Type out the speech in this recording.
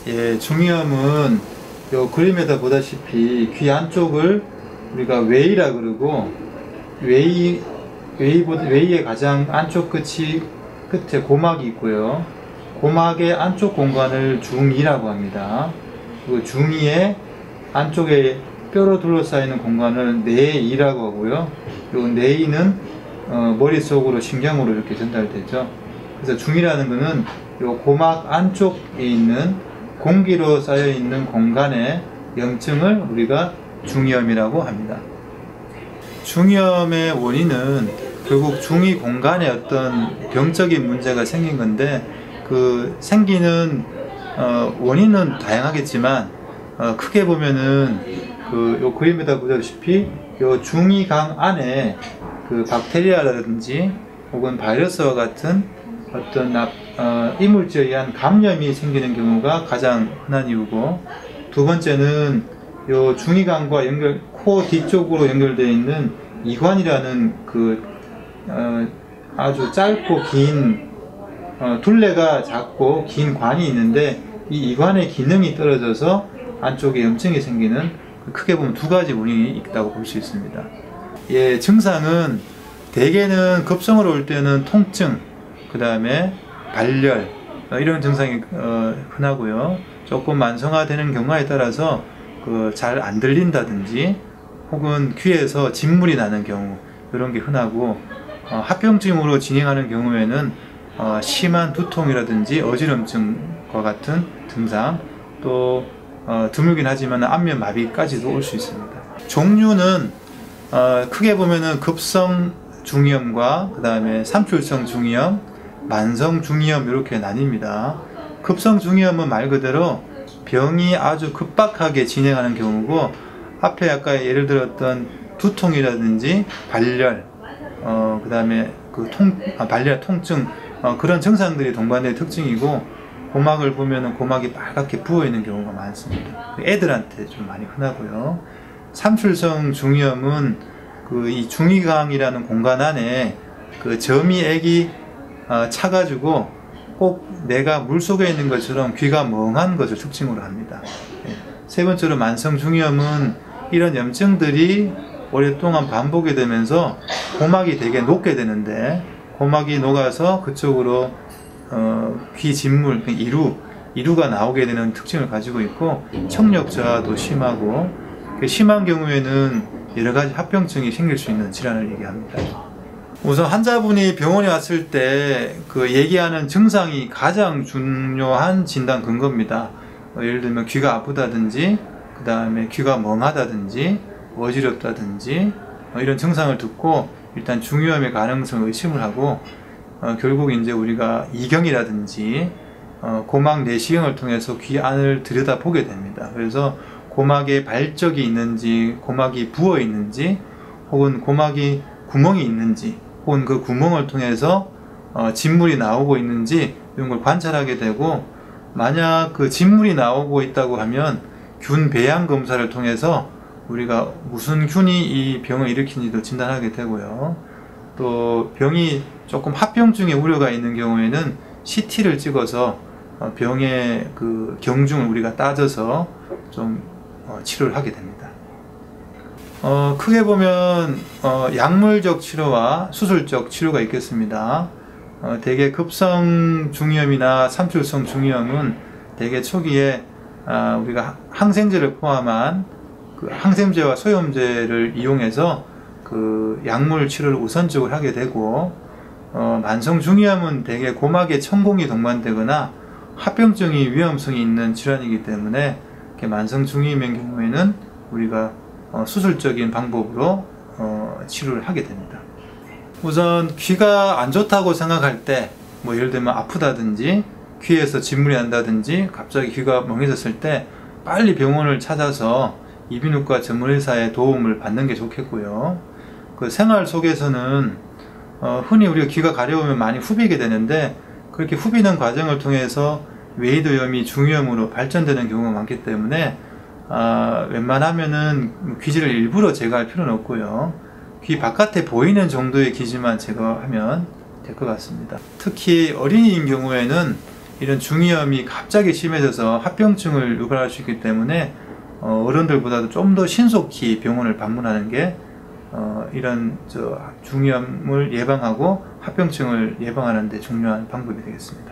예, 중이염은 요 그림에다 보다시피 귀 안쪽을 우리가 외이라 그러고, 외이의 가장 안쪽 끝에 고막이 있고요. 고막의 안쪽 공간을 중이라고 합니다. 그리고 중이의 안쪽에 뼈로 둘러싸이는 공간을 내이라고 하고요. 요 내이는 머릿속으로 신경으로 이렇게 전달되죠. 그래서 중이라는 것은 요 고막 안쪽에 있는 공기로 쌓여 있는 공간의 염증을 우리가 중이염이라고 합니다. 중이염의 원인은 결국 중이 공간에 어떤 병적인 문제가 생긴 건데, 그 생기는 원인은 다양하겠지만 크게 보면은 요 그림에다 보다시피 요 중이강 안에 그 박테리아라든지 혹은 바이러스와 같은 어떤 이물질에 의한 감염이 생기는 경우가 가장 흔한 이유고, 두 번째는 요 중이강과 코 뒤쪽으로 연결되어 있는 이관이라는 아주 짧고 긴 둘레가 작고 긴 관이 있는데, 이 이관의 기능이 떨어져서 안쪽에 염증이 생기는, 크게 보면 두 가지 원인이 있다고 볼 수 있습니다. 예, 증상은 대개는 급성으로 올 때는 통증, 그 다음에 발열, 이런 증상이 흔하고요. 조금 만성화되는 경우에 따라서 잘 안 들린다든지 혹은 귀에서 진물이 나는 경우, 이런 게 흔하고, 합병증으로 진행하는 경우에는 심한 두통이라든지 어지럼증과 같은 증상, 또 드물긴 하지만 안면 마비까지도 올 수 있습니다. 종류는 크게 보면은 급성 중이염과 그 다음에 삼출성 중이염, 만성 중이염, 이렇게 나뉩니다. 급성 중이염은 말 그대로 병이 아주 급박하게 진행하는 경우고, 앞에 아까 예를 들었던 두통이라든지 발열, 그 다음에 발열, 통증, 그런 증상들이 동반된 특징이고, 고막을 보면은 고막이 빨갛게 부어 있는 경우가 많습니다. 애들한테 좀 많이 흔하고요. 삼출성 중이염은 이 중이강이라는 공간 안에 점이액이 차가지고 꼭 내가 물속에 있는 것처럼 귀가 멍한 것을 특징으로 합니다. 세 번째로 만성 중이염은 이런 염증들이 오랫동안 반복이 되면서 고막이 되게 녹게 되는데, 고막이 녹아서 그쪽으로 귀 진물, 이루가 나오게 되는 특징을 가지고 있고, 청력 저하도 심하고, 심한 경우에는 여러 가지 합병증이 생길 수 있는 질환을 얘기합니다. 우선 환자분이 병원에 왔을 때 얘기하는 증상이 가장 중요한 진단 근거입니다. 예를 들면 귀가 아프다든지, 그 다음에 귀가 멍하다든지, 어지럽다든지, 이런 증상을 듣고 일단 중이염의 가능성을 의심을 하고, 결국 이제 우리가 이경이라든지 고막 내시경을 통해서 귀 안을 들여다보게 됩니다. 그래서 고막에 발적이 있는지, 고막이 부어 있는지, 혹은 고막이 구멍이 있는지, 혹은 그 구멍을 통해서 진물이 나오고 있는지, 이런 걸 관찰하게 되고, 만약 그 진물이 나오고 있다고 하면 균 배양 검사를 통해서 우리가 무슨 균이 이 병을 일으키는지도 진단하게 되고요. 또 병이 조금 합병증의 우려가 있는 경우에는 CT를 찍어서 병의 경중을 우리가 따져서 좀 치료를 하게 됩니다. 크게 보면 약물적 치료와 수술적 치료가 있겠습니다. 대개 급성 중이염이나 삼출성 중이염은 대개 초기에 우리가 항생제를 포함한 항생제와 소염제를 이용해서 약물 치료를 우선적으로 하게 되고, 만성 중이염은 대개 고막에 천공이 동반되거나 합병증이 위험성이 있는 질환이기 때문에, 만성 중이염의 경우에는 우리가 수술적인 방법으로 치료를 하게 됩니다. 우선 귀가 안 좋다고 생각할 때, 예를 들면 아프다든지 귀에서 진물이 난다든지 갑자기 귀가 멍해졌을 때 빨리 병원을 찾아서 이비인후과 전문의사의 도움을 받는 게 좋겠고요. 생활 속에서는 흔히 우리가 귀가 가려우면 많이 후비게 되는데, 그렇게 후비는 과정을 통해서 외이도염이 중이염으로 발전되는 경우가 많기 때문에 웬만하면은 귀지를 일부러 제거할 필요는 없고요. 귀 바깥에 보이는 정도의 귀지만 제거하면 될 것 같습니다. 특히 어린이인 경우에는 이런 중이염이 갑자기 심해져서 합병증을 유발할 수 있기 때문에 어른들보다도 좀 더 신속히 병원을 방문하는 게 이런 중이염을 예방하고 합병증을 예방하는 데 중요한 방법이 되겠습니다.